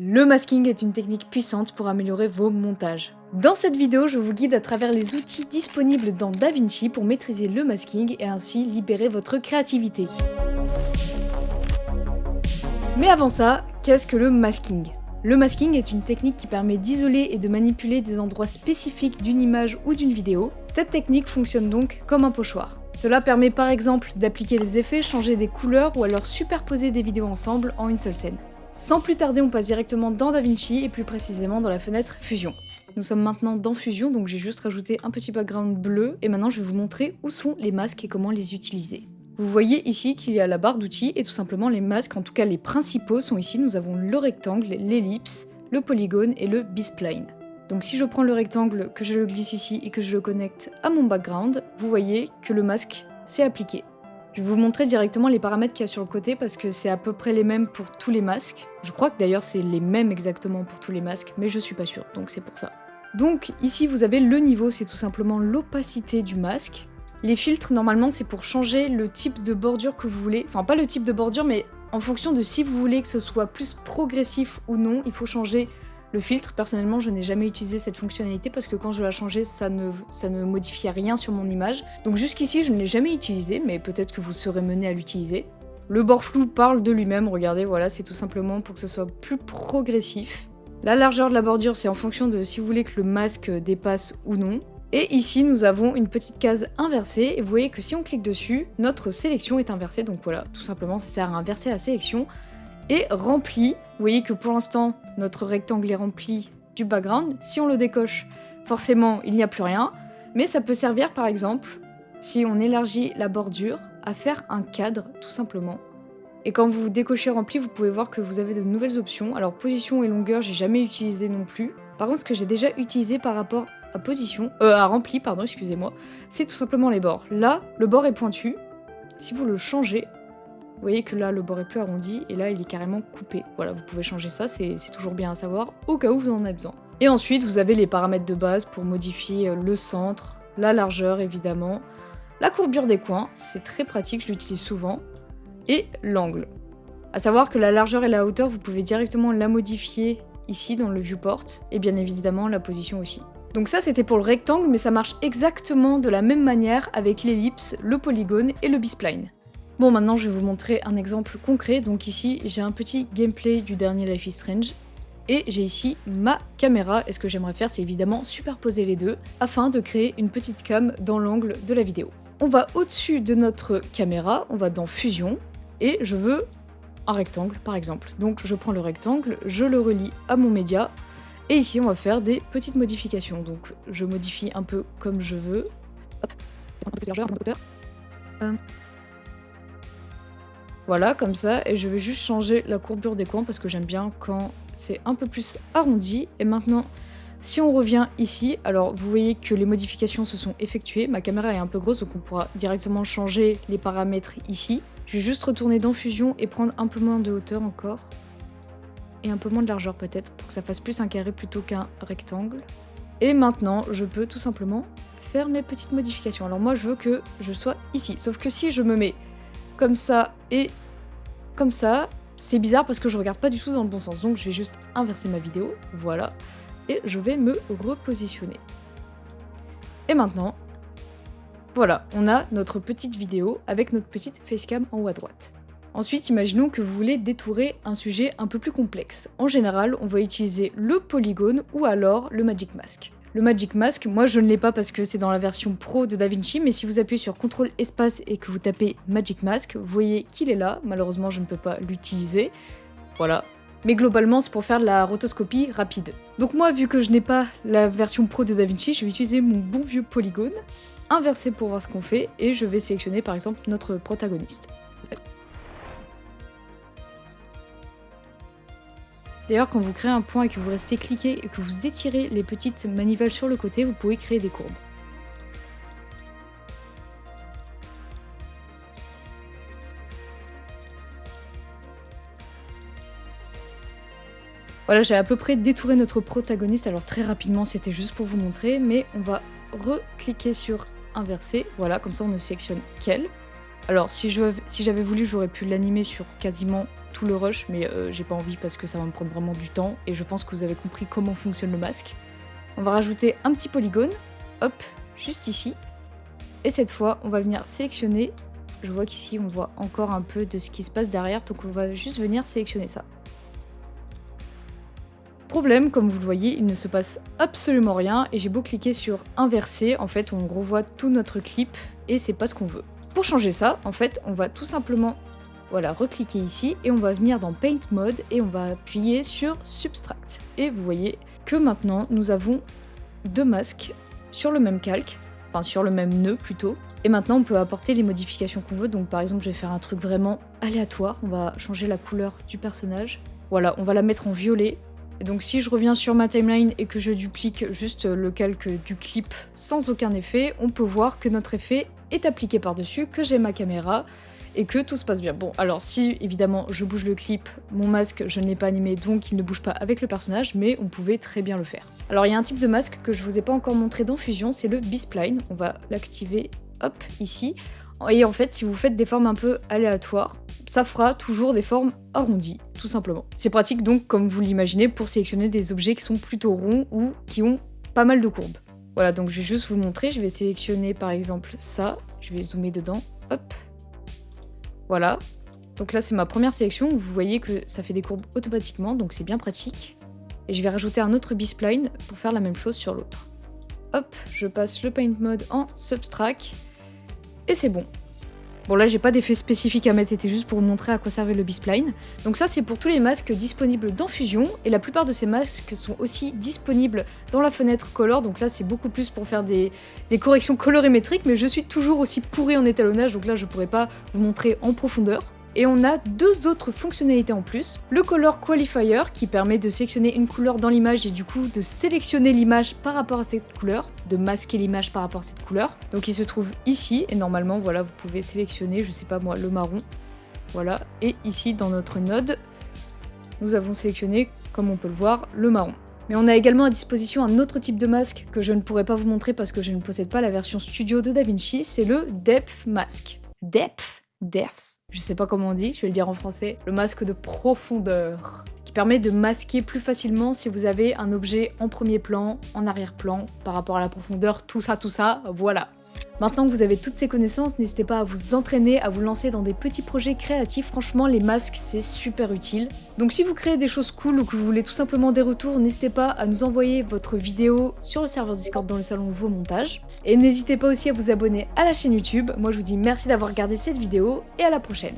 Le masking est une technique puissante pour améliorer vos montages. Dans cette vidéo, je vous guide à travers les outils disponibles dans DaVinci pour maîtriser le masking et ainsi libérer votre créativité. Mais avant ça, qu'est-ce que le masking ? Le masking est une technique qui permet d'isoler et de manipuler des endroits spécifiques d'une image ou d'une vidéo. Cette technique fonctionne donc comme un pochoir. Cela permet par exemple d'appliquer des effets, changer des couleurs ou alors superposer des vidéos ensemble en une seule scène. Sans plus tarder, on passe directement dans DaVinci et plus précisément dans la fenêtre Fusion. Nous sommes maintenant dans Fusion, donc j'ai juste rajouté un petit background bleu et maintenant je vais vous montrer où sont les masques et comment les utiliser. Vous voyez ici qu'il y a la barre d'outils et tout simplement les masques, en tout cas les principaux sont ici. Nous avons le rectangle, l'ellipse, le polygone et le B-spline. Donc si je prends le rectangle, que je le glisse ici et que je le connecte à mon background, vous voyez que le masque s'est appliqué. Je vais vous montrer directement les paramètres qu'il y a sur le côté parce que c'est à peu près les mêmes pour tous les masques. Je crois que d'ailleurs c'est les mêmes exactement pour tous les masques, mais je suis pas sûre, donc c'est pour ça. Donc ici vous avez le niveau, c'est tout simplement l'opacité du masque. Les filtres, normalement, c'est pour changer le type de bordure que vous voulez. Enfin, pas le type de bordure, mais en fonction de si vous voulez que ce soit plus progressif ou non, il faut changer le filtre. Personnellement, je n'ai jamais utilisé cette fonctionnalité parce que quand je la changeais, ça ne modifiait rien sur mon image. Donc jusqu'ici, je ne l'ai jamais utilisé, mais peut-être que vous serez mené à l'utiliser. Le bord flou parle de lui-même, regardez, voilà, c'est tout simplement pour que ce soit plus progressif. La largeur de la bordure, c'est en fonction de si vous voulez que le masque dépasse ou non. Et ici, nous avons une petite case inversée, et vous voyez que si on clique dessus, notre sélection est inversée, donc voilà, tout simplement, ça sert à inverser la sélection, et rempli. Vous voyez que pour l'instant, notre rectangle est rempli du background. Si on le décoche, forcément, il n'y a plus rien, mais ça peut servir, par exemple, si on élargit la bordure, à faire un cadre, tout simplement. Et quand vous décochez rempli, vous pouvez voir que vous avez de nouvelles options. Alors, position et longueur, j'ai jamais utilisé non plus. Par contre, ce que j'ai déjà utilisé par rapport à rempli, pardon, excusez-moi, c'est tout simplement les bords. Là, le bord est pointu. Si vous le changez, vous voyez que là, le bord est plus arrondi et là, il est carrément coupé. Voilà, vous pouvez changer ça, c'est toujours bien à savoir, au cas où vous en avez besoin. Et ensuite, vous avez les paramètres de base pour modifier le centre, la largeur évidemment, la courbure des coins, c'est très pratique, je l'utilise souvent, et l'angle. À savoir que la largeur et la hauteur, vous pouvez directement la modifier ici dans le viewport, et bien évidemment la position aussi. Donc ça c'était pour le rectangle, mais ça marche exactement de la même manière avec l'ellipse, le polygone et le B-spline. Bon, maintenant je vais vous montrer un exemple concret. Donc ici j'ai un petit gameplay du dernier Life is Strange, et j'ai ici ma caméra, et ce que j'aimerais faire c'est évidemment superposer les deux, afin de créer une petite cam dans l'angle de la vidéo. On va au-dessus de notre caméra, on va dans Fusion, et je veux un rectangle par exemple. Donc je prends le rectangle, je le relie à mon média, et ici on va faire des petites modifications. Donc je modifie un peu comme je veux. Hop, un peu plus de largeur, un peu de hauteur. Voilà, comme ça, et je vais juste changer la courbure des coins parce que j'aime bien quand c'est un peu plus arrondi. Et maintenant, si on revient ici, alors vous voyez que les modifications se sont effectuées. Ma caméra est un peu grosse, donc on pourra directement changer les paramètres ici. Je vais juste retourner dans Fusion et prendre un peu moins de hauteur encore. Et un peu moins de largeur peut-être, pour que ça fasse plus un carré plutôt qu'un rectangle. Et maintenant, je peux tout simplement faire mes petites modifications. Alors moi, je veux que je sois ici. Sauf que si je me mets comme ça et comme ça, c'est bizarre parce que je regarde pas du tout dans le bon sens. Donc je vais juste inverser ma vidéo, voilà. Et je vais me repositionner. Et maintenant, voilà, on a notre petite vidéo avec notre petite facecam en haut à droite. Ensuite, imaginons que vous voulez détourer un sujet un peu plus complexe. En général, on va utiliser le polygone ou alors le Magic Mask. Le Magic Mask, moi je ne l'ai pas parce que c'est dans la version pro de DaVinci, mais si vous appuyez sur CTRL espace et que vous tapez Magic Mask, vous voyez qu'il est là. Malheureusement, je ne peux pas l'utiliser. Voilà. Mais globalement, c'est pour faire de la rotoscopie rapide. Donc moi, vu que je n'ai pas la version pro de DaVinci, je vais utiliser mon bon vieux polygone, inverser pour voir ce qu'on fait, et je vais sélectionner par exemple notre protagoniste. D'ailleurs, quand vous créez un point et que vous restez cliqué et que vous étirez les petites manivelles sur le côté, vous pouvez créer des courbes. Voilà, j'ai à peu près détouré notre protagoniste, alors très rapidement c'était juste pour vous montrer, mais on va recliquer sur inverser, voilà, comme ça on ne sélectionne qu'elle. Alors si j'avais voulu, j'aurais pu l'animer sur quasiment tout le rush, mais j'ai pas envie parce que ça va me prendre vraiment du temps et je pense que vous avez compris comment fonctionne le masque. On va rajouter un petit polygone, hop, juste ici. Et cette fois, on va venir sélectionner. Je vois qu'ici, on voit encore un peu de ce qui se passe derrière, donc on va juste venir sélectionner ça. Problème, comme vous le voyez, il ne se passe absolument rien et j'ai beau cliquer sur inverser, en fait, on revoit tout notre clip et c'est pas ce qu'on veut. Pour changer ça, en fait, on va tout simplement, voilà, recliquer ici et on va venir dans Paint Mode et on va appuyer sur Subtract. Et vous voyez que maintenant, nous avons deux masques sur le même calque, enfin sur le même nœud plutôt. Et maintenant, on peut apporter les modifications qu'on veut. Donc par exemple, je vais faire un truc vraiment aléatoire. On va changer la couleur du personnage. Voilà, on va la mettre en violet. Et donc si je reviens sur ma timeline et que je duplique juste le calque du clip sans aucun effet, on peut voir que notre effet est appliqué par-dessus, que j'ai ma caméra et que tout se passe bien. Bon, alors si évidemment je bouge le clip, mon masque je ne l'ai pas animé donc il ne bouge pas avec le personnage, mais on pouvait très bien le faire. Alors il y a un type de masque que je vous ai pas encore montré dans Fusion, c'est le B-Spline. On va l'activer, hop, ici. Et en fait, si vous faites des formes un peu aléatoires, ça fera toujours des formes arrondies, tout simplement. C'est pratique donc, comme vous l'imaginez, pour sélectionner des objets qui sont plutôt ronds ou qui ont pas mal de courbes. Voilà, donc je vais juste vous montrer, je vais sélectionner par exemple ça, je vais zoomer dedans, hop. Voilà, donc là c'est ma première sélection, vous voyez que ça fait des courbes automatiquement, donc c'est bien pratique. Et je vais rajouter un autre B-Spline pour faire la même chose sur l'autre. Hop, je passe le Paint Mode en Subtract, et c'est bon. Bon là j'ai pas d'effet spécifique à mettre, c'était juste pour vous montrer à quoi servait le B-Spline. Donc ça c'est pour tous les masques disponibles dans Fusion, et la plupart de ces masques sont aussi disponibles dans la fenêtre Color, donc là c'est beaucoup plus pour faire des corrections colorimétriques, mais je suis toujours aussi pourrie en étalonnage, donc là je pourrais pas vous montrer en profondeur. Et on a deux autres fonctionnalités en plus. Le Color Qualifier qui permet de sélectionner une couleur dans l'image et du coup de sélectionner l'image par rapport à cette couleur, de masquer l'image par rapport à cette couleur. Donc il se trouve ici et normalement voilà vous pouvez sélectionner, je sais pas moi, le marron. Voilà, et ici dans notre node, nous avons sélectionné, comme on peut le voir, le marron. Mais on a également à disposition un autre type de masque que je ne pourrais pas vous montrer parce que je ne possède pas la version studio de DaVinci, c'est le Depth Mask. Depth, je sais pas comment on dit, je vais le dire en français, le masque de profondeur, qui permet de masquer plus facilement si vous avez un objet en premier plan, en arrière-plan, par rapport à la profondeur, tout ça, voilà. Maintenant que vous avez toutes ces connaissances, n'hésitez pas à vous entraîner, à vous lancer dans des petits projets créatifs, franchement les masques c'est super utile. Donc si vous créez des choses cool ou que vous voulez tout simplement des retours, n'hésitez pas à nous envoyer votre vidéo sur le serveur Discord dans le salon Vos Montages. Et n'hésitez pas aussi à vous abonner à la chaîne YouTube. Moi je vous dis merci d'avoir regardé cette vidéo et à la prochaine.